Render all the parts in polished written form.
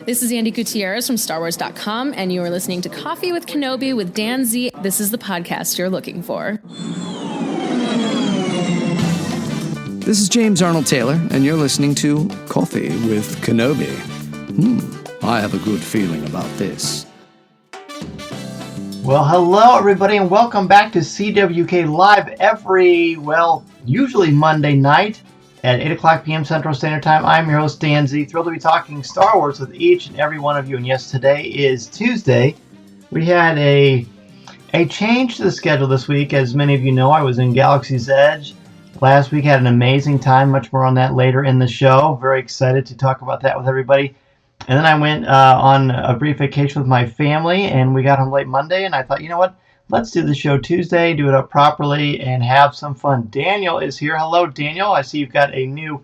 This is Andy Gutierrez from StarWars.com, and you are listening to Coffee with Kenobi with Dan Z. This is the podcast you're looking for. This is James Arnold Taylor, and you're listening to Coffee with Kenobi. I have a good feeling about this. Well, hello, everybody, and welcome back to CWK Live every, usually Monday night at 8 o'clock p.m. Central Standard Time. I'm your host, Dan Z. Thrilled to be talking Star Wars with each and every one of you. And yes, today is Tuesday. We had a change to the schedule this week. As many of you know, I was in Galaxy's Edge last week. Had an amazing time. Much more on that later in the show. Very excited to talk about that with everybody. And then I went on a brief vacation with my family, and we got home late Monday, and I thought, you know what? Let's do the show Tuesday, do it up properly, and have some fun. Daniel is here. Hello, Daniel. I see you've got a new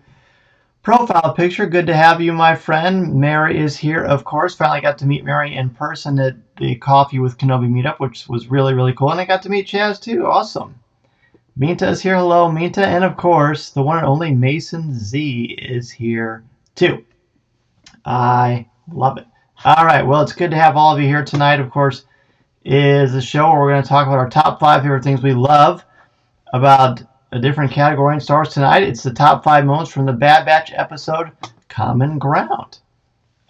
profile picture. Good to have you, my friend. Mary is here, of course. Finally got to meet Mary in person at the Coffee with Kenobi meetup, which was really, really cool. And I got to meet Chaz, too. Awesome. Minta is here. Hello, Minta. And, of course, the one and only Mason Z is here, too. I love it. All right. Well, it's good to have all of you here tonight, of course. Is a show where we're going to talk about our top 5 favorite things we love about a different category in Star Wars. Tonight, it's the top 5 moments from the Bad Batch episode, Common Ground.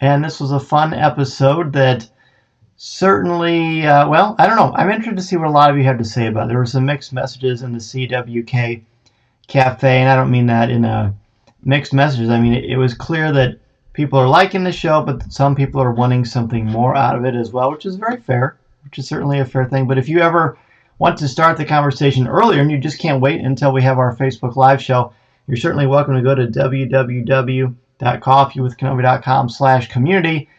And this was a fun episode that certainly, I don't know. I'm interested to see what a lot of you have to say about it. There were some mixed messages in the CWK Cafe, and I don't mean that in mixed messages. I mean, it was clear that people are liking the show, but some people are wanting something more out of it as well, which is very fair. Which is certainly a fair thing. But if you ever want to start the conversation earlier and you just can't wait until we have our Facebook Live show, you're certainly welcome to go to www.coffeewithkenobi.com/community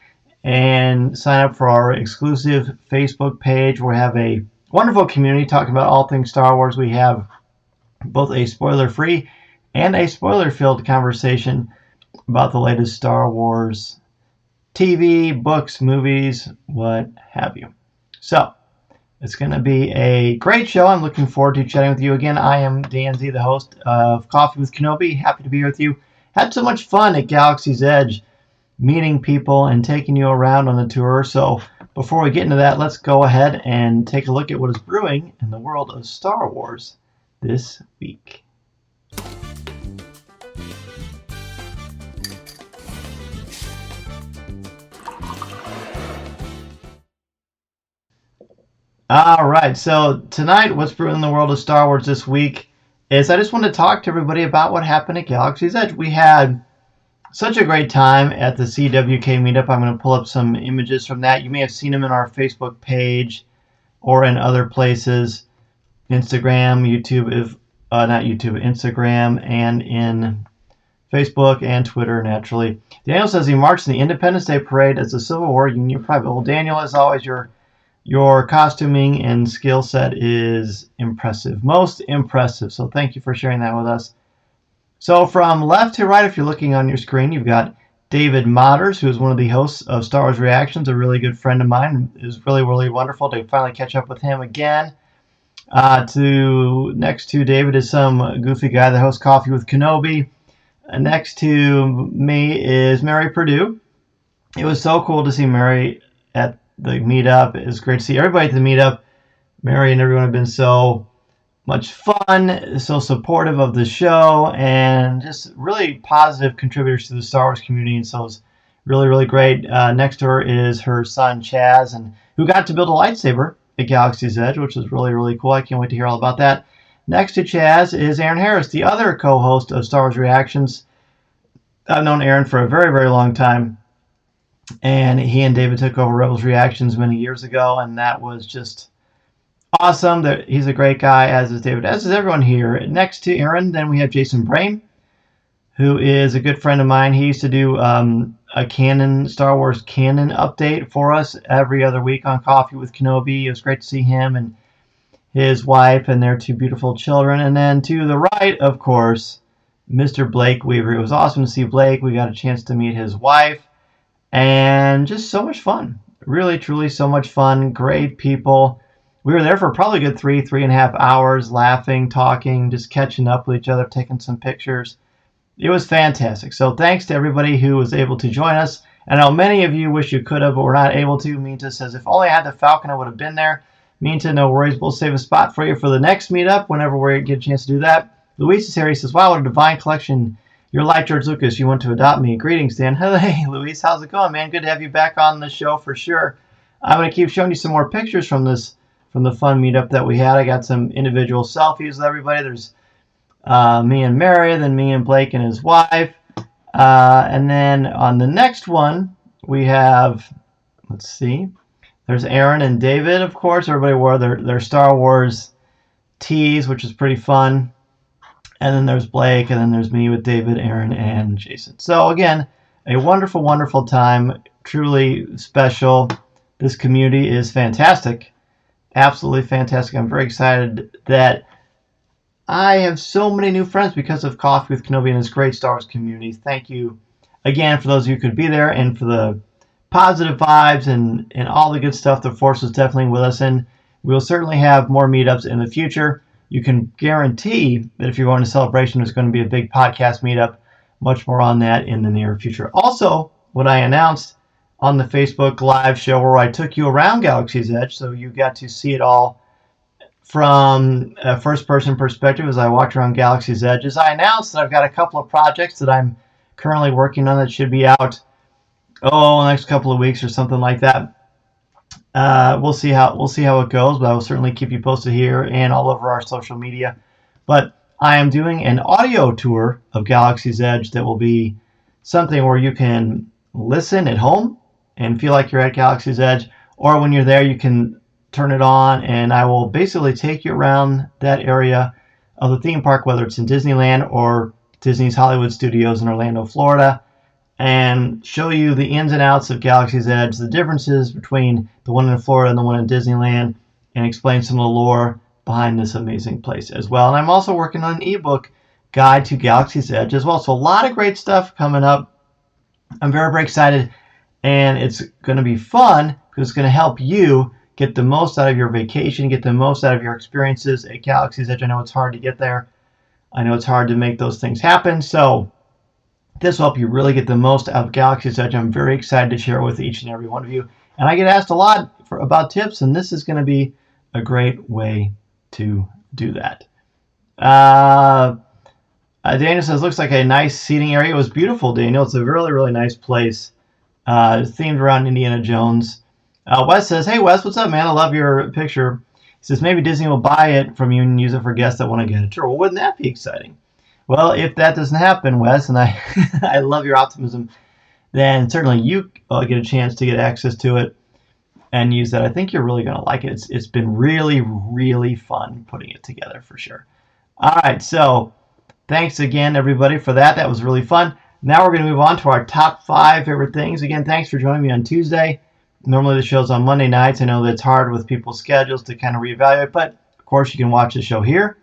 and sign up for our exclusive Facebook page. We have a wonderful community talking about all things Star Wars. We have both a spoiler-free and a spoiler-filled conversation about the latest Star Wars TV, books, movies, what have you. So, it's going to be a great show. I'm looking forward to chatting with you again. I am Dan Z, the host of Coffee with Kenobi. Happy to be here with you. Had so much fun at Galaxy's Edge, meeting people and taking you around on the tour. So, before we get into that, let's go ahead and take a look at what is brewing in the world of Star Wars this week. All right, so tonight, what's brewing in the world of Star Wars this week is I just want to talk to everybody about what happened at Galaxy's Edge. We had such a great time at the CWK meetup. I'm going to pull up some images from that. You may have seen them in our Facebook page or in other places, Instagram, YouTube, Instagram, and in Facebook and Twitter, naturally. Daniel says he marched in the Independence Day Parade as a Civil War Union private. Well, Daniel, as always, your costuming and skill set is impressive. Most impressive. So thank you for sharing that with us. So from left to right, if you're looking on your screen, you've got David Motters, who is one of the hosts of Star Wars Reactions, a really good friend of mine. It was really, really wonderful to finally catch up with him again. Next to David is some goofy guy that hosts Coffee with Kenobi. Next to me is Mary Purdue. It was so cool to see Mary at the meetup. It was great to see everybody at the meetup. Mary and everyone have been so much fun, so supportive of the show, and just really positive contributors to the Star Wars community. And so it was really, really great. Next to her is her son, Chaz, and who got to build a lightsaber at Galaxy's Edge, which was really, really cool. I can't wait to hear all about that. Next to Chaz is Aaron Harris, the other co-host of Star Wars Reactions. I've known Aaron for a very, very long time. And he and David took over Rebels Reactions many years ago, and that was just awesome. He's a great guy, as is David, as is everyone here. Next to Aaron, then we have Jason Brame, who is a good friend of mine. He used to do a Star Wars canon update for us every other week on Coffee with Kenobi. It was great to see him and his wife and their 2 beautiful children. And then to the right, of course, Mr. Blake Weaver. It was awesome to see Blake. We got a chance to meet his wife. And just so much fun. Really, truly so much fun. Great people. We were there for probably a good 3.5 hours, laughing, talking, just catching up with each other, taking some pictures. It was fantastic. So thanks to everybody who was able to join us. I know many of you wish you could have, but were not able to. Minta says, if only I had the Falcon, I would have been there. Minta, no worries. We'll save a spot for you for the next meetup whenever we get a chance to do that. Luis is here. He says, wow, what a divine collection. You're like George Lucas. You want to adopt me. Greetings, Dan. Hey, Luis. How's it going, man? Good to have you back on the show for sure. I'm going to keep showing you some more pictures from the fun meetup that we had. I got some individual selfies with everybody. There's me and Mary, then me and Blake and his wife. And then on the next one, we have, let's see, there's Aaron and David, of course. Everybody wore their Star Wars tees, which is pretty fun. And then there's Blake, and then there's me with David, Aaron, and Jason. So again, a wonderful, wonderful time. Truly special. This community is fantastic. Absolutely fantastic. I'm very excited that I have so many new friends because of Coffee with Kenobi and this great Star Wars community. Thank you again for those of you who could be there and for the positive vibes and all the good stuff. The Force was definitely with us, and we'll certainly have more meetups in the future. You can guarantee that if you're going to Celebration, there's going to be a big podcast meetup. Much more on that in the near future. Also, what I announced on the Facebook Live show where I took you around Galaxy's Edge, so you got to see it all from a first-person perspective as I walked around Galaxy's Edge. As I announced that I've got a couple of projects that I'm currently working on that should be out, the next couple of weeks or something like that. We'll see how it goes, but I will certainly keep you posted here and all over our social media. But I am doing an audio tour of Galaxy's Edge that will be something where you can listen at home and feel like you're at Galaxy's Edge, or when you're there, you can turn it on, and I will basically take you around that area of the theme park, whether it's in Disneyland or Disney's Hollywood Studios in Orlando, Florida, and show you the ins and outs of Galaxy's Edge, the differences between the one in Florida and the one in Disneyland, and explain some of the lore behind this amazing place as well. And I'm also working on an ebook guide to Galaxy's Edge as well. So a lot of great stuff coming up. I'm very, very excited, and it's going to be fun because it's going to help you get the most out of your vacation, get the most out of your experiences at Galaxy's Edge. I know it's hard to get there. I know it's hard to make those things happen. So this will help you really get the most out of Galaxy's Edge. I'm very excited to share it with each and every one of you. And I get asked a lot about tips, and this is going to be a great way to do that. Daniel says, looks like a nice seating area. It was beautiful, Daniel. It's a really, really nice place. Themed around Indiana Jones. Wes says, hey, Wes, what's up, man? I love your picture. He says, maybe Disney will buy it from you and use it for guests that want to get a tour. Well, wouldn't that be exciting? Well, if that doesn't happen, Wes, and I I love your optimism, then certainly you get a chance to get access to it and use that. I think you're really going to like it. It's been really, really fun putting it together for sure. All right, so thanks again, everybody, for that. That was really fun. Now we're going to move on to our top 5 favorite things. Again, thanks for joining me on Tuesday. Normally the show's on Monday nights. I know that's hard with people's schedules to kind of reevaluate, but of course you can watch the show here.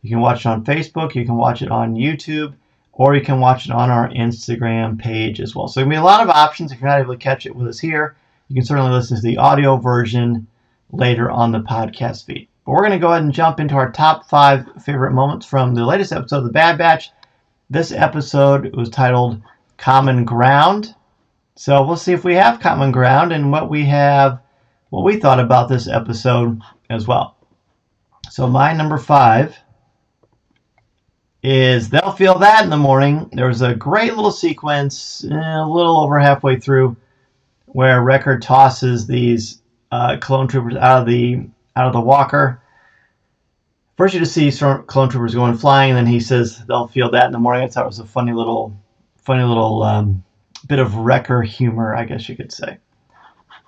You can watch it on Facebook, you can watch it on YouTube, or you can watch it on our Instagram page as well. So there's going to be a lot of options. If you're not able to catch it with us here, you can certainly listen to the audio version later on the podcast feed. But we're going to go ahead and jump into our top 5 favorite moments from the latest episode of The Bad Batch. This episode was titled Common Ground. So we'll see if we have common ground and what we thought about this episode as well. So my number 5 is They'll Feel That in the Morning. There was a great little sequence a little over halfway through where Wrecker tosses these clone troopers out of the walker. First you just see clone troopers going flying, and then he says they'll feel that in the morning. I thought it was a funny little bit of Wrecker humor, I guess you could say.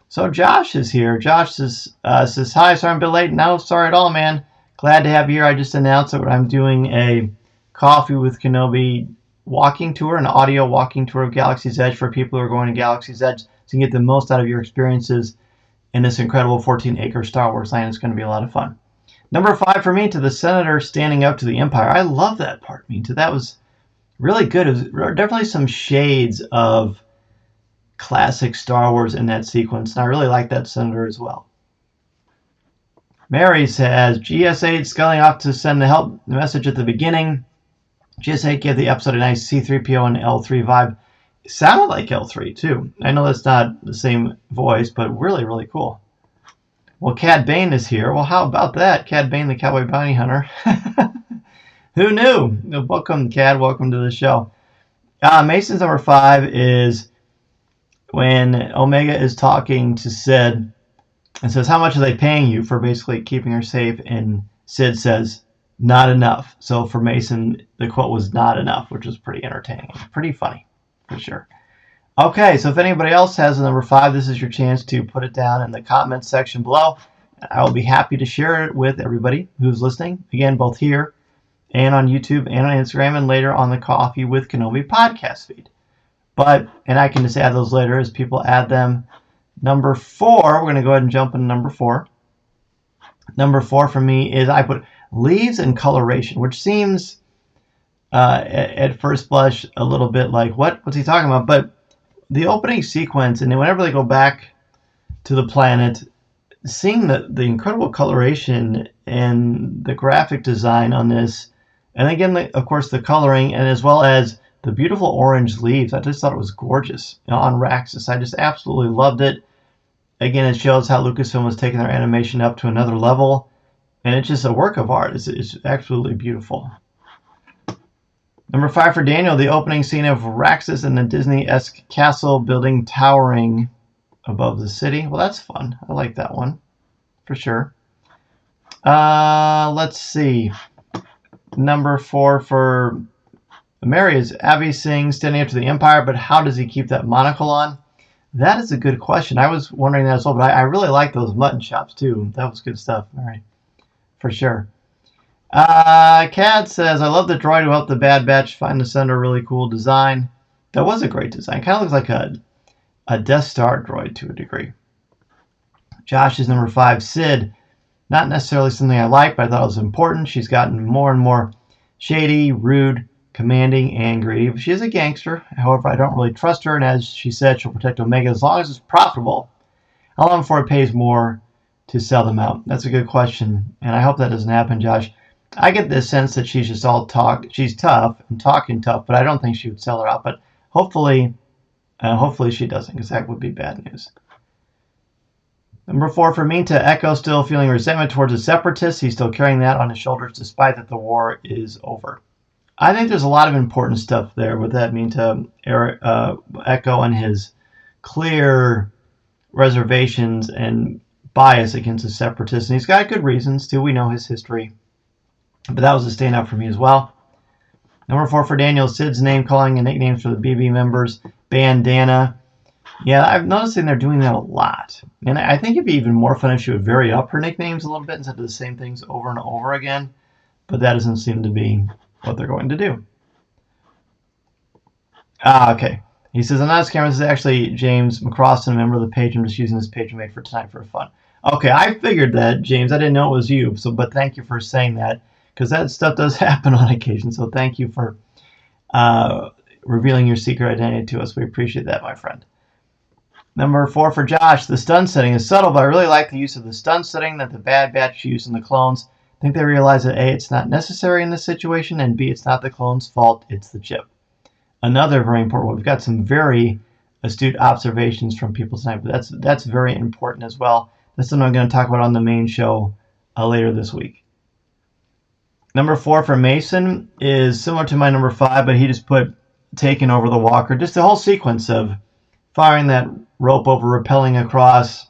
So Josh is here. Josh says, hi, sorry I'm a bit late. No, sorry at all, man. Glad to have you here. I just announced that I'm doing a Coffee with Kenobi walking tour, an audio walking tour of Galaxy's Edge for people who are going to Galaxy's Edge, so you can get the most out of your experiences in this incredible 14-acre Star Wars land. It's going to be a lot of fun. Number 5 for me, to the Senator standing up to the Empire. I love that part, Minta. That was really good. It was definitely some shades of classic Star Wars in that sequence, and I really like that Senator as well. Mary says, GS8 sculling off to send the message at the beginning. GS8 gave the episode a nice C-3PO and L3 vibe. Sounded like L3 too. I know that's not the same voice, but really, really cool. Well, Cad Bane is here. Well, how about that? Cad Bane, the Cowboy Bounty Hunter. Who knew? Welcome, Cad. Welcome to the show. Mason's number 5 is when Omega is talking to Sid and says, how much are they paying you for basically keeping her safe? And Sid says, not enough. So for Mason, the quote was not enough, which was pretty entertaining. Pretty funny, for sure. Okay, so if anybody else has a number 5, this is your chance to put it down in the comments section below. I will be happy to share it with everybody who's listening. Again, both here and on YouTube and on Instagram and later on the Coffee with Kenobi podcast feed. And I can just add those later as people add them. Number 4, we're going to go ahead and jump into number 4. Number 4 for me is I put leaves and coloration, which seems at first blush a little bit like, what's he talking about? But the opening sequence, and then whenever they go back to the planet, seeing the incredible coloration and the graphic design on this, and again, of course, the coloring, and as well as the beautiful orange leaves. I just thought it was gorgeous on Raxus. I just absolutely loved it. Again, it shows how Lucasfilm was taking their animation up to another level, and it's just a work of art. It's absolutely beautiful. Number 5 for Daniel, the opening scene of Raxus in the Disney-esque castle building towering above the city. Well, that's fun. I like that one, for sure. Let's see. Number 4 for Mary is Abby sings Standing Up to the Empire, but how does he keep that monocle on? That is a good question. I was wondering that as well, but I really like those mutton chops, too. That was good stuff, Mary, for sure. Cad says, I love the droid who helped the Bad Batch find the center. Really cool design. That was a great design. Kind of looks like a Death Star droid to a degree. Josh is number 5. Sid, not necessarily something I like, but I thought it was important. She's gotten more and more shady, rude, commanding, and greedy. She is a gangster. However, I don't really trust her, and as she said, she'll protect Omega as long as it's profitable. How long before it pays more to sell them out? That's a good question, and I hope that doesn't happen, Josh. I get this sense that she's just all talk. She's tough and talking tough, but I don't think she would sell her out. But hopefully she doesn't, because that would be bad news. Number 4 for Minta, Echo still feeling resentment towards the Separatists. He's still carrying that on his shoulders despite that the war is over. I think there's a lot of important stuff there with that Minta, Echo and his clear reservations and bias against the Separatists. And he's got good reasons, too. We know his history. But that was a standout for me as well. Number 4 for Daniel, Sid's name calling and nicknames for the BB members. Bandana. Yeah, I've noticed they're doing that a lot. And I think it'd be even more fun if she would vary up her nicknames a little bit instead of the same things over and over again. But that doesn't seem to be what they're going to do. Okay. He says, I'm not a scammer. This is actually James McCrossin, a member of the page. I'm just using this page I made for tonight for fun. Okay, I figured that, James. I didn't know it was you. But thank you for saying that, because that stuff does happen on occasion. So thank you for revealing your secret identity to us. We appreciate that, my friend. Number 4 for Josh, the stun setting is subtle, but I really like the use of the stun setting that the Bad Batch used in the clones. I think they realize that A, it's not necessary in this situation, and B, it's not the clone's fault, it's the chip. Another very important one. We've got some very astute observations from people tonight, but that's very important as well. That's something I'm going to talk about on the main show later this week. Number 4 for Mason is similar to my number 5, but he just put taking over the walker. Just the whole sequence of firing that rope over, rappelling across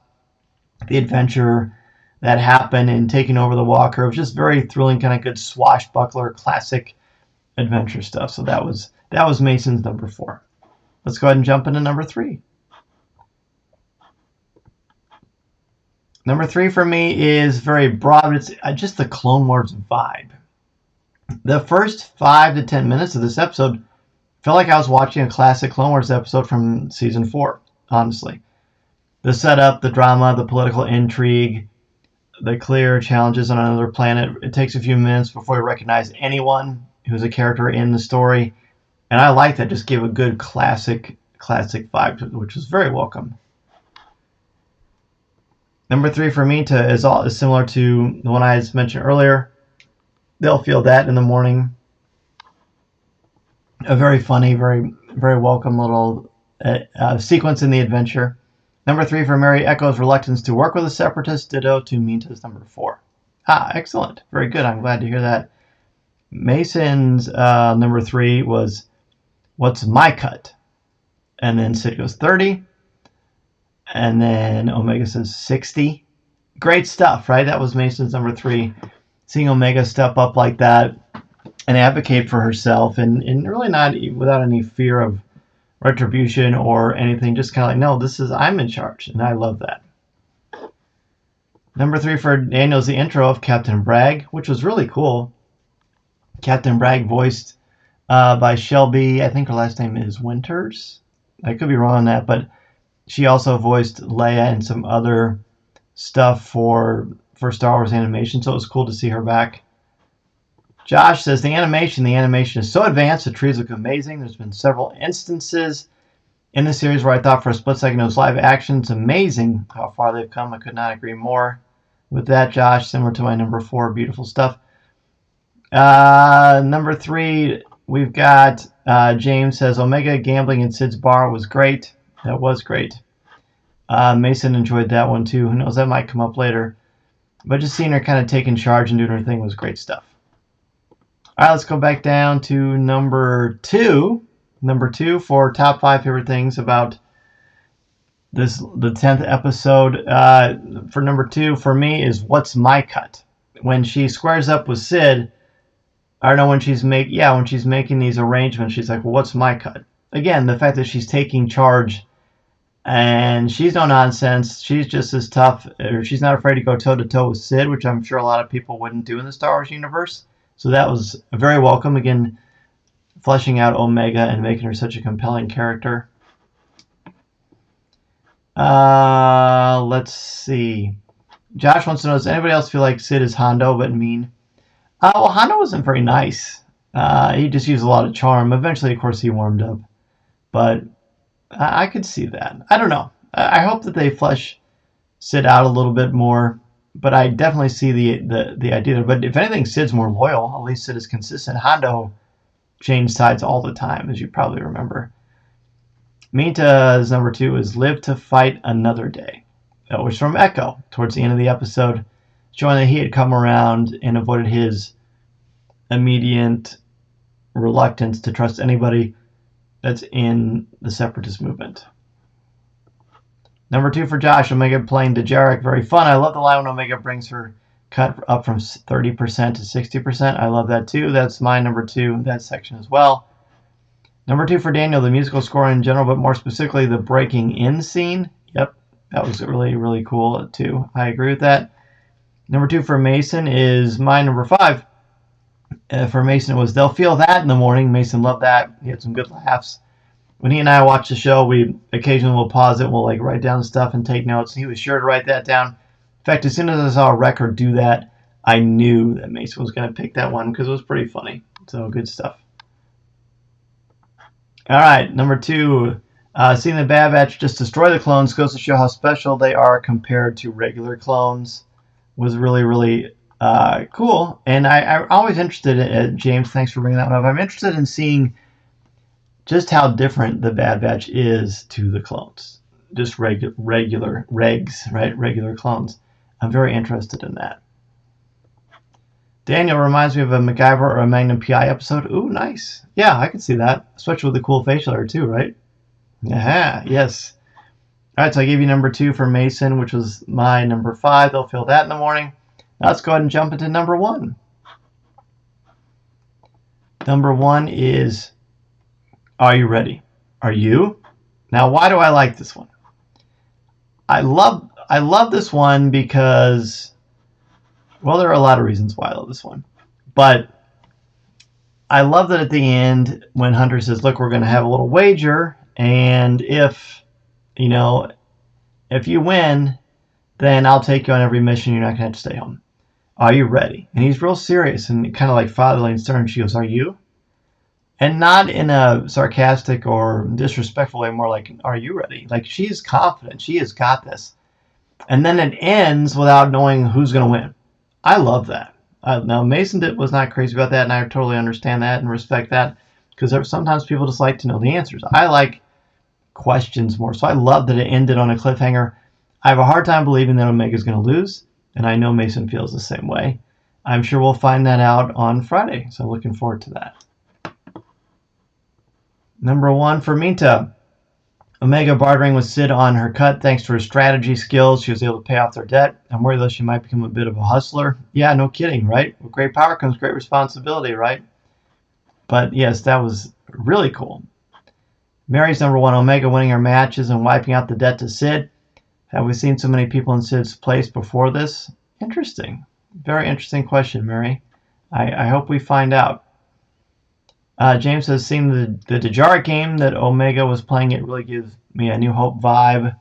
the adventure that happened and taking over the walker. It was just very thrilling, kind of good swashbuckler, classic adventure stuff. So that was Mason's number 4. Let's go ahead and jump into number 3. Number 3 for me is very broad. It's just the Clone Wars vibe. The first 5 to 10 minutes of this episode felt like I was watching a classic Clone Wars episode from Season 4, honestly. The setup, the drama, the political intrigue, the clear challenges on another planet. It takes a few minutes before you recognize anyone who's a character in the story. And I like that. Just gave a good classic vibe, which was very welcome. Number 3 for me is similar to the one I had mentioned earlier. They'll feel that in the morning. A very funny, very Very welcome little sequence in the adventure. Number 3 for Mary Echo's reluctance to work with a separatist. Ditto to Minta's number 4. Excellent. Very good. I'm glad to hear that. Mason's number 3 was What's My Cut? And then Sid goes 30. And then Omega says 60. Great stuff, right? That was Mason's number 3. Seeing Omega step up like that and advocate for herself and really not without any fear of retribution or anything. Just kind of like, no, I'm in charge. And I love that. Number 3 for Daniel is the intro of Captain Bragg, which was really cool. Captain Bragg voiced by Shelby. I think her last name is Winters. I could be wrong on that, but she also voiced Leia and some other stuff for Star Wars animation, so it was cool to see her back. Josh says, the animation is so advanced, the trees look amazing. There's been several instances in the series where I thought for a split second it was live action. It's amazing how far they've come. I could not agree more with that, Josh. Similar to my number 4, beautiful stuff. Number 3, we've got James says, Omega gambling in Sid's bar was great. That was great. Mason enjoyed that one too. Who knows, that might come up later. But just seeing her kind of taking charge and doing her thing was great stuff. All right, let's go back down to number 2. Number 2 for top 5 favorite things about the 10th episode. For number 2 for me is What's My Cut? When she squares up with Sid, I don't know, when she's making these arrangements, she's like, well, what's my cut? Again, the fact that she's taking charge and she's no nonsense. She's just as tough, or she's not afraid to go toe-to-toe with Sid, which I'm sure a lot of people wouldn't do in the Star Wars universe. So that was very welcome. Again, fleshing out Omega and making her such a compelling character. Let's see. Josh wants to know, does anybody else feel like Sid is Hondo but mean? Well, Hondo wasn't very nice. He just used a lot of charm. Eventually, of course, he warmed up. But I could see that. I don't know. I hope that they flesh Sid out a little bit more. But I definitely see the idea. But if anything, Sid's more loyal. At least Sid is consistent. Hondo changed sides all the time, as you probably remember. Minta's number 2 is Live to Fight Another Day. That was from Echo towards the end of the episode, showing that he had come around and avoided his immediate reluctance to trust anybody that's in the separatist movement. Number 2 for Josh, Omega playing Dejarik. Very fun. I love the line when Omega brings her cut up from 30% to 60%. I love that too. That's my number 2, that section as well. Number 2 for Daniel, the musical score in general, but more specifically the breaking in scene. Yep, that was really, really cool too. I agree with that. Number 2 for Mason is my number 5. For Mason, it was They'll Feel That in the Morning. Mason loved that. He had some good laughs. When he and I watch the show, we occasionally will pause it. We'll like write down stuff and take notes. He was sure to write that down. In fact, as soon as I saw a record do that, I knew that Mason was going to pick that one because it was pretty funny. So good stuff. All right, number 2. Seeing the Bad Batch just destroy the clones goes to show how special they are compared to regular clones. Was really, really cool. And I'm always interested in, James, thanks for bringing that one up. I'm interested in seeing just how different the Bad Batch is to the clones. Just regular regs, right? Regular clones. I'm very interested in that. Daniel reminds me of a MacGyver or a Magnum PI episode. Ooh, nice. Yeah, I can see that. Especially with the cool facial hair too, right? Yeah, yes. All right, so I gave you number 2 for Mason, which was my number 5. They'll Feel That in the Morning. Now let's go ahead and jump into number 1. Number 1 is Are You Ready? Are you? Now, why do I like this one? I love this one because, well, there are a lot of reasons why I love this one. But I love that at the end when Hunter says, look, we're going to have a little wager, and if you win, then I'll take you on every mission. You're not going to have to stay home. Are you ready? And he's real serious and kind of like fatherly and stern. She goes, are you? And not in a sarcastic or disrespectful way, more like, are you ready? Like, she's confident. She has got this. And then it ends without knowing who's going to win. I love that. Now, Mason was not crazy about that, and I totally understand that and respect that. because sometimes people just like to know the answers. I like questions more, so I love that it ended on a cliffhanger. I have a hard time believing that Omega's going to lose, and I know Mason feels the same way. I'm sure we'll find that out on Friday, so I'm looking forward to that. Number 1 for Minta. Omega bartering with Sid on her cut. Thanks to her strategy skills, she was able to pay off their debt. I'm worried that she might become a bit of a hustler. Yeah, no kidding, right? With great power comes great responsibility, right? But yes, that was really cool. Mary's number 1, Omega winning her matches and wiping out the debt to Sid. Have we seen so many people in Sid's place before this? Interesting. Very interesting question, Mary. I hope we find out. James says, seeing the Dejara game that Omega was playing, it really gives me a New Hope vibe.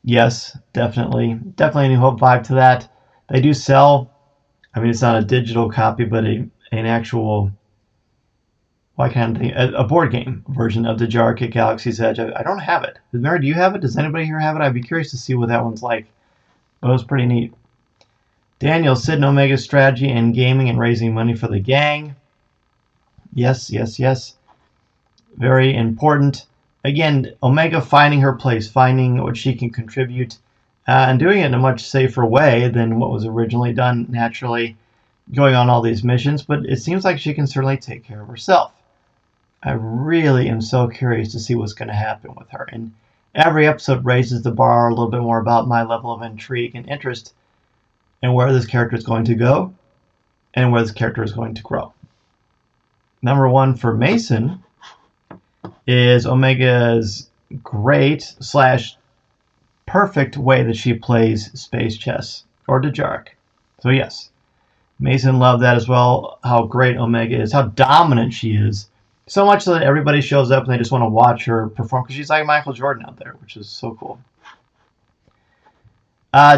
Yes, definitely. Definitely a New Hope vibe to that. They do sell, I mean, it's not a digital copy, but an actual, a board game version of Dejara Galaxy's Edge. I don't have it. Mary, do you have it? Does anybody here have it? I'd be curious to see what that one's like. But it was pretty neat. Daniel, Sid and Omega's strategy in gaming and raising money for the gang. Yes, yes, yes. Very important. Again, Omega finding her place, finding what she can contribute, and doing it in a much safer way than what was originally done, naturally going on all these missions. But it seems like she can certainly take care of herself. I really am so curious to see what's going to happen with her. And every episode raises the bar a little bit more about my level of intrigue and interest in where this character is going to go and where this character is going to grow. Number 1 for Mason is Omega's great / perfect way that she plays space chess, or Dejara. So yes, Mason loved that as well, how great Omega is, how dominant she is. So much so that everybody shows up and they just want to watch her perform, because she's like Michael Jordan out there, which is so cool.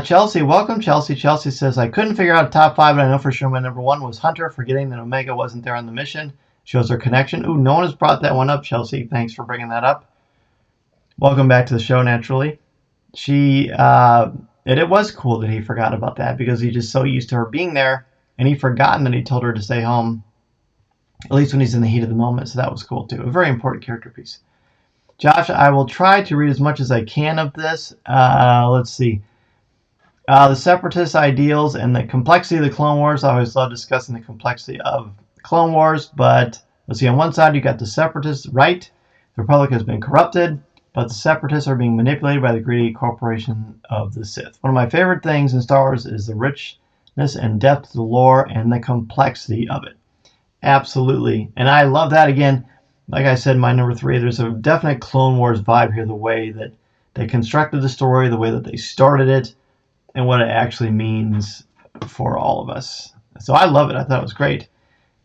Chelsea, welcome Chelsea. Chelsea says, I couldn't figure out top 5, but I know for sure my number 1 was Hunter, forgetting that Omega wasn't there on the mission. Shows her connection. Ooh, no one has brought that one up, Chelsea. Thanks for bringing that up. Welcome back to the show, naturally. It was cool that he forgot about that, because he's just so used to her being there, and he'd forgotten that he told her to stay home, at least when he's in the heat of the moment, so that was cool too. A very important character piece. Josh, I will try to read as much as I can of this. Let's see. The Separatist ideals and the complexity of the Clone Wars. I always love discussing the complexity of Clone Wars, but let's see, on one side you got the Separatists, right? The Republic has been corrupted, but the Separatists are being manipulated by the greedy corporation of the Sith. One of my favorite things in Star Wars is the richness and depth of the lore and the complexity of it. Absolutely. And I love that. Again, like I said, my number 3, there's a definite Clone Wars vibe here, the way that they constructed the story, the way that they started it, and what it actually means for all of us. So I love it. I thought it was great.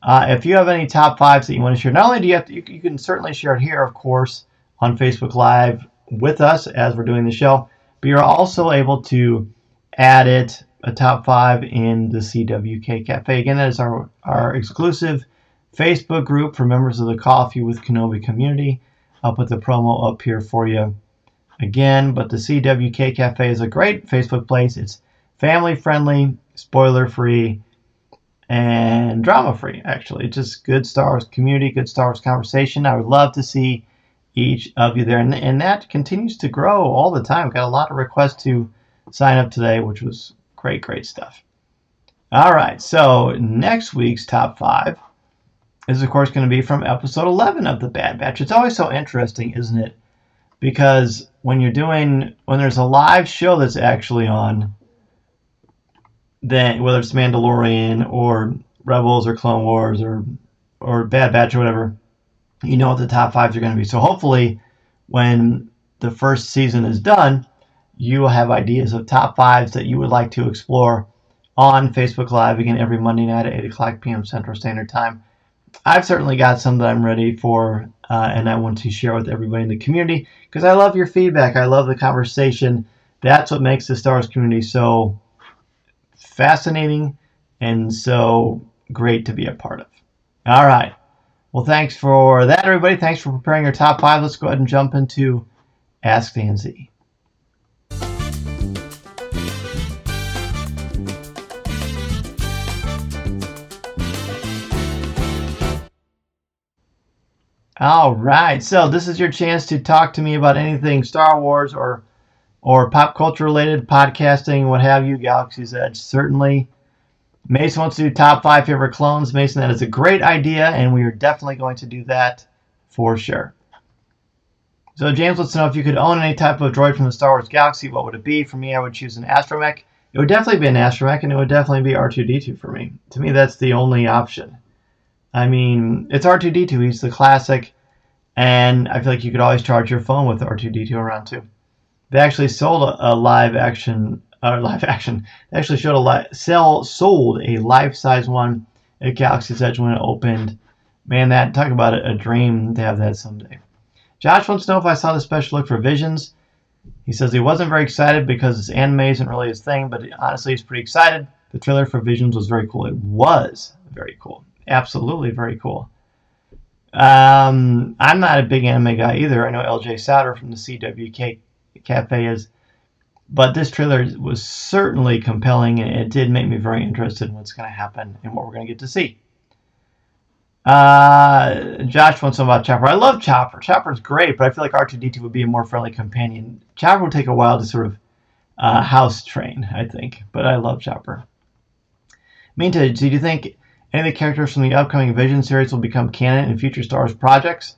If you have any top 5s that you want to share, not only do you have to, you can certainly share it here, of course, on Facebook Live with us as we're doing the show, but you're also able to add it, a top 5, in the CWK Cafe. Again, that is our exclusive Facebook group for members of the Coffee with Kenobi community. I'll put the promo up here for you again, but the CWK Cafe is a great Facebook place. It's family friendly, spoiler free, and drama free, actually. Just good Star Wars community, good Star Wars conversation. I would love to see each of you there, and that continues to grow all the time. Got a lot of requests to sign up today, which was great stuff. All right, so next week's top 5 is, of course, going to be from episode 11 of The Bad Batch. It's always so interesting, isn't it? Because when there's a live show that's actually on, then whether it's Mandalorian or Rebels or Clone Wars or Bad Batch or whatever, you know what the top 5s are going to be. So hopefully when the first season is done, you will have ideas of top 5s that you would like to explore on Facebook Live, again, every Monday night at 8 o'clock p.m. Central Standard Time. I've certainly got some that I'm ready for, and I want to share with everybody in the community, because I love your feedback. I love the conversation. That's what makes the Star Wars community so fascinating and so great to be a part of. All right. Well, thanks for that, everybody. Thanks for preparing your top 5. Let's go ahead and jump into Ask Dan Z. All right. So this is your chance to talk to me about anything Star Wars or pop culture related, podcasting, what have you, Galaxy's Edge. Certainly. Mason wants to do top 5 favorite clones. Mason, that is a great idea, and we are definitely going to do that for sure. So James wants to know if you could own any type of droid from the Star Wars galaxy, what would it be? For me, I would choose an astromech. It would definitely be an astromech, and it would definitely be R2-D2 for me. To me, that's the only option. I mean, it's R2-D2. He's the classic, and I feel like you could always charge your phone with R2-D2 around too. They actually sold a live action. They actually sold a life-size one at Galaxy's Edge when it opened. Man, talk about a dream to have that someday. Josh wants to know if I saw the special look for Visions. He says he wasn't very excited because his anime isn't really his thing, but honestly, he's pretty excited. The trailer for Visions was very cool. It was very cool. Absolutely very cool. I'm not a big anime guy either. I know LJ Souter from the CWK Cafe is. But this trailer was certainly compelling, and it did make me very interested in what's going to happen and what we're going to get to see. Josh wants to know about Chopper. I love Chopper. Chopper's great, but I feel like R2-D2 would be a more friendly companion. Chopper would take a while to sort of house train, I think, but I love Chopper. Meantime, do you think any of the characters from the upcoming Vision series will become canon in future Star Wars projects?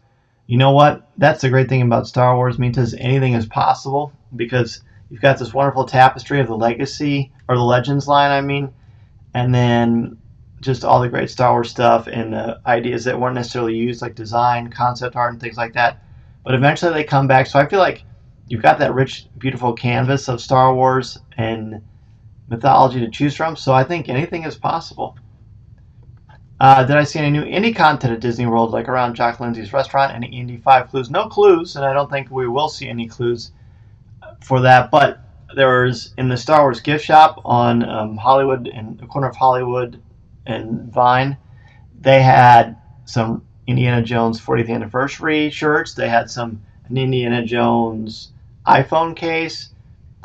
You know what? That's the great thing about Star Wars. Means anything is possible because you've got this wonderful tapestry of the legacy, or the Legends line, I mean, and then just all the great Star Wars stuff and the ideas that weren't necessarily used, like design, concept art, and things like that. But eventually they come back. So I feel like you've got that rich, beautiful canvas of Star Wars and mythology to choose from. So I think anything is possible. Did I see any new indie content at Disney World, like around Jock Lindsay's restaurant? Any Indy 5 clues? No clues, and I don't think we will see any clues for that. But there's in the Star Wars gift shop on Hollywood, in the corner of Hollywood and Vine, they had some Indiana Jones 40th anniversary shirts. They had an Indiana Jones iPhone case,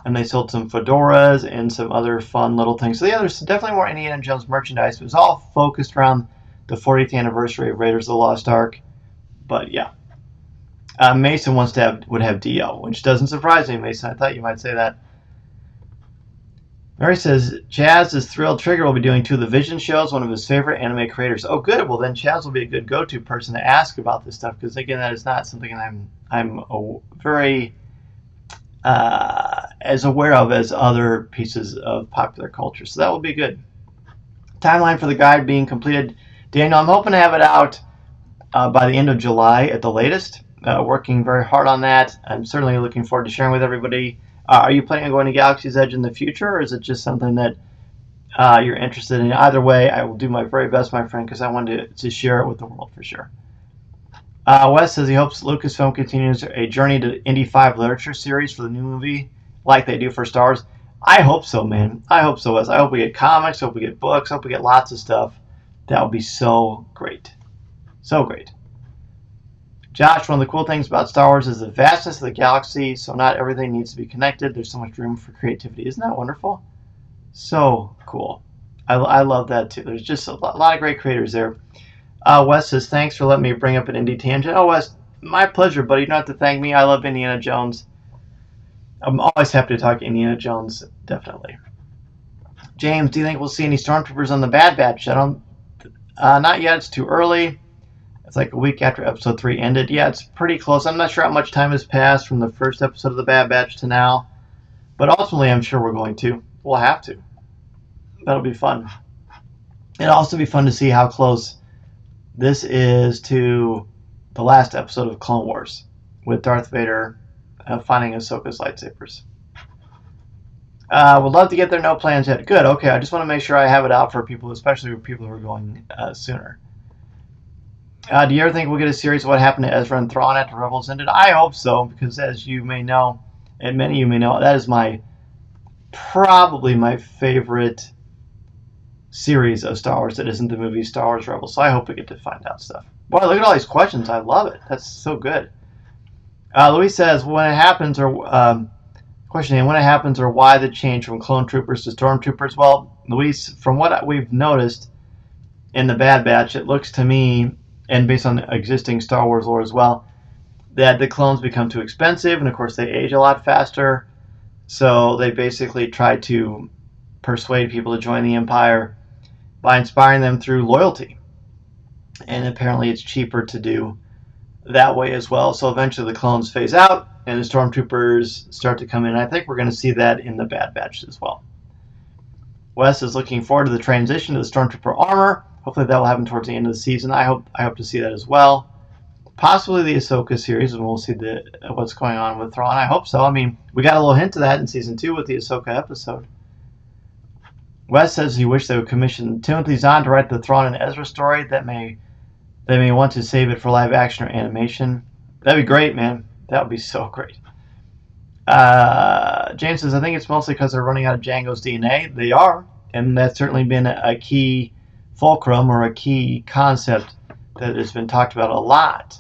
and they sold some fedoras and some other fun little things. So yeah, there's definitely more Indiana Jones merchandise. It was all focused around the 40th anniversary of Raiders of the Lost Ark. But yeah, Mason would have DL, which doesn't surprise me, Mason. I thought you might say that. Mary says Chaz is thrilled Trigger will be doing 2 of the Vision shows, one of his favorite anime creators. Oh, good. Well, then Chaz will be a good go-to person to ask about this stuff, because again, that is not something I'm very as aware of as other pieces of popular culture. So that will be good. Timeline for the guide being completed. Daniel, I'm hoping to have it out by the end of July at the latest. Working very hard on that. I'm certainly looking forward to sharing with everybody. Are you planning on going to Galaxy's Edge in the future, or is it just something that you're interested in? Either way, I will do my very best, my friend, because I wanted to share it with the world for sure. Wes says he hopes Lucasfilm continues a Journey to Indy 5 literature series for the new movie, like they do for Star Wars. I hope so, man. I hope so, Wes. I hope we get comics, I hope we get books, I hope we get lots of stuff. That would be so great. So great. Josh, one of the cool things about Star Wars is the vastness of the galaxy, so not everything needs to be connected. There's so much room for creativity. Isn't that wonderful? So cool. I love that too. There's just a lot of great creators there. Wes says, thanks for letting me bring up an indie tangent. Oh, Wes, my pleasure, buddy. You don't have to thank me. I love Indiana Jones. I'm always happy to talk Indiana Jones, definitely. James, do you think we'll see any Stormtroopers on the Bad Batch? Not yet. It's too early. It's like a week after episode 3 ended. Yeah, it's pretty close. I'm not sure how much time has passed from the first episode of the Bad Batch to now. But ultimately, I'm sure we're going to. We'll have to. That'll be fun. It'll also be fun to see how close this is to the last episode of Clone Wars, with Darth Vader finding Ahsoka's lightsabers. Would love to get there. No plans yet. Good. Okay. I just want to make sure I have it out for people, especially for people who are going sooner. Do you ever think we'll get a series of what happened to Ezra and Thrawn after Rebels ended? I hope so, because as you may know, and many of you may know, that is probably my favorite series of Star Wars that isn't the movie Star Wars Rebels. So I hope we get to find out stuff. Boy, look at all these questions. I love it. That's so good. Louise says, when it happens, or questioning when it happens, or why the change from clone troopers to stormtroopers? Well, Louise, from what we've noticed in the Bad Batch, it looks to me and based on existing Star Wars lore as well, that the clones become too expensive, and of course they age a lot faster. So they basically try to persuade people to join the Empire by inspiring them through loyalty. And apparently it's cheaper to do that way as well. So eventually the clones phase out and the stormtroopers start to come in. I think we're going to see that in the Bad Batch as well. Wes is looking forward to the transition to the stormtrooper armor. Hopefully that will happen towards the end of the season. I hope to see that as well. Possibly the Ahsoka series, and we'll see what's going on with Thrawn. I hope so. I mean, we got a little hint of that in season 2 with the Ahsoka episode. Wes says he wished they would commission Timothy Zahn to write the Thrawn and Ezra story. They may want to save it for live action or animation. That'd be great, man. That would be so great. James says, I think it's mostly because they're running out of Jango's DNA. They are, and that's certainly been a key fulcrum or a key concept that has been talked about a lot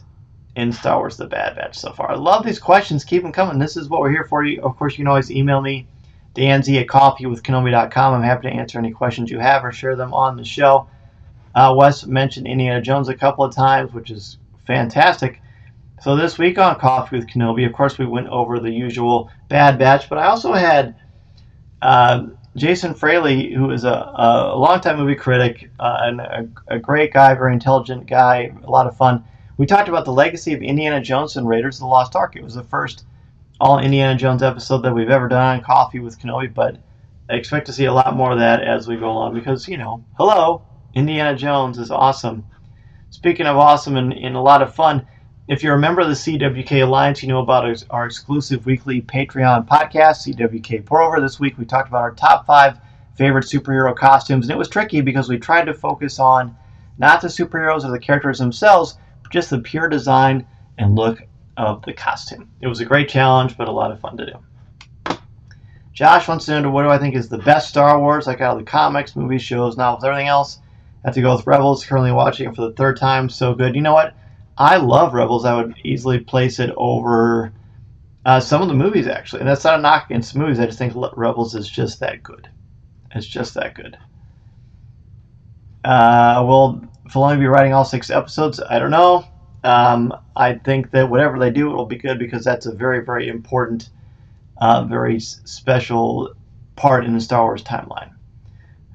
in Star Wars The Bad Batch so far. I love these questions. Keep them coming. This is what we're here for. Of course, you can always email me, danz@coffeewithkenobi.com. I'm happy to answer any questions you have or share them on the show. Wes mentioned Indiana Jones a couple of times, which is fantastic. So this week on Coffee with Kenobi, of course, we went over the usual Bad Batch, but I also had Jason Fraley, who is a longtime movie critic and a great guy, very intelligent guy, a lot of fun. We talked about the legacy of Indiana Jones and Raiders of the Lost Ark. It was the first all Indiana Jones episode that we've ever done on Coffee with Kenobi, but I expect to see a lot more of that as we go along because, hello, Indiana Jones is awesome. Speaking of awesome and a lot of fun, if you're a member of the CWK Alliance, you know about our exclusive weekly Patreon podcast, CWK Pour-Over. This week we talked about our top 5 favorite superhero costumes, and it was tricky because we tried to focus on not the superheroes or the characters themselves, but just the pure design and look of the costume. It was a great challenge, but a lot of fun to do. Josh wants to know what do I think is the best Star Wars, like out of the comics, movies, shows, novels, everything else. I have to go with Rebels, currently watching it for the 3rd time. So good. You know what? I love Rebels. I would easily place it over some of the movies, actually. And that's not a knock against movies. I just think Rebels is just that good. It's just that good. Will Filoni be writing all 6 episodes? I don't know. I think that whatever they do, it will be good because that's a very, very important, very special part in the Star Wars timeline.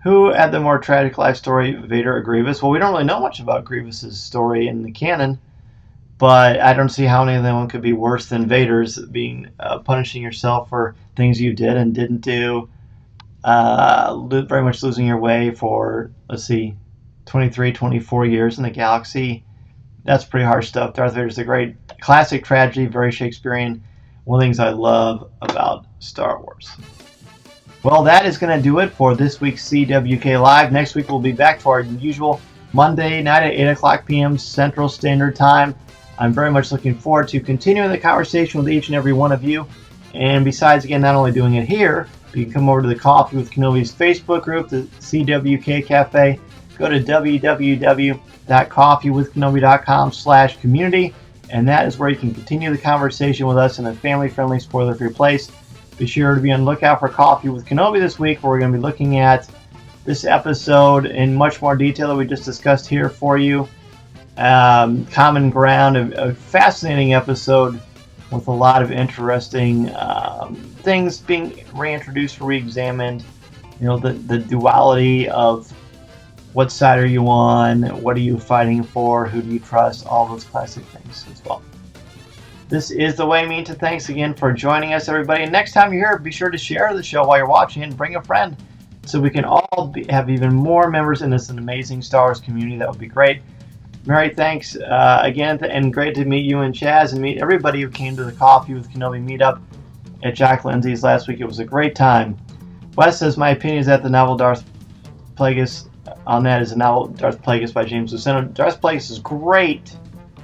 Who had the more tragic life story, Vader or Grievous? Well, we don't really know much about Grievous's story in the canon, but I don't see how any of them could be worse than Vader's, being punishing yourself for things you did and didn't do, very much losing your way for, 23, 24 years in the galaxy. That's pretty harsh stuff. Darth Vader's a great classic tragedy, very Shakespearean. One of the things I love about Star Wars. Well, that is going to do it for this week's CWK Live. Next week we'll be back for our usual Monday night at 8 o'clock p.m. Central Standard Time. I'm very much looking forward to continuing the conversation with each and every one of you. And besides, again, not only doing it here, but you can come over to the Coffee with Kenobi's Facebook group, the CWK Cafe. Go to www.coffeewithkenobi.com/community, and that is where you can continue the conversation with us in a family-friendly, spoiler-free place. Be sure to be on the lookout for Coffee with Kenobi this week, where we're going to be looking at this episode in much more detail that we just discussed here for you. Common Ground, a fascinating episode with a lot of interesting things being reintroduced or re-examined. The duality of what side are you on, what are you fighting for, who do you trust, all those classic things as well. This is The Way Mean to. Thanks again for joining us, everybody. And next time you're here, be sure to share the show while you're watching and bring a friend so we can all have even more members in this amazing Star Wars community. That would be great. Mary, thanks again, and great to meet you and Chaz and meet everybody who came to the Coffee with Kenobi meetup at Jack Lindsay's last week. It was a great time. Wes says, my opinion is that the novel Darth Plagueis on that is a novel Darth Plagueis by James Luceno. Darth Plagueis is great.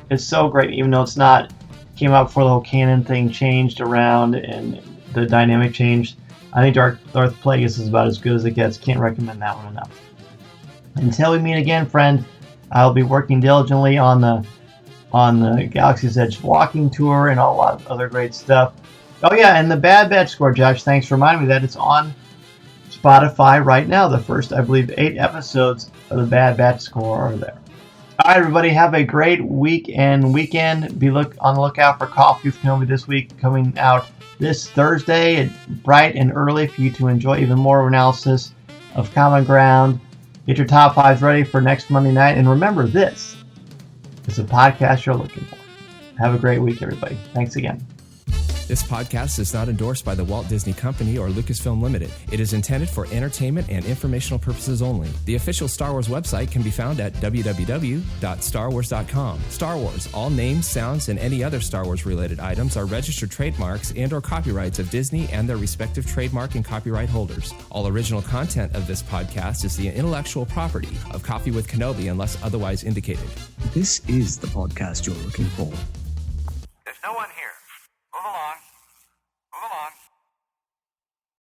It's so great, even though it's not came out before the whole canon thing changed around and the dynamic changed. I think Darth Plagueis is about as good as it gets. Can't recommend that one enough. Until we meet again, friend, I'll be working diligently on the Galaxy's Edge walking tour and a lot of other great stuff. Oh yeah, and the Bad Batch score, Josh, thanks for reminding me that it's on Spotify right now. The first, I believe, 8 episodes of the Bad Batch score are there. All right, everybody, have a great week and weekend. Be on the lookout for Coffee with Kenobi this week, coming out this Thursday, bright and early, for you to enjoy even more analysis of Common Ground. Get your top fives ready for next Monday night. And remember, this is a podcast you're looking for. Have a great week, everybody. Thanks again. This podcast is not endorsed by the Walt Disney Company or Lucasfilm Limited. It is intended for entertainment and informational purposes only. The official Star Wars website can be found at www.starwars.com. Star Wars, all names, sounds, and any other Star Wars related items are registered trademarks and or copyrights of Disney and their respective trademark and copyright holders. All original content of this podcast is the intellectual property of Coffee with Kenobi unless otherwise indicated. This is the podcast you're looking for.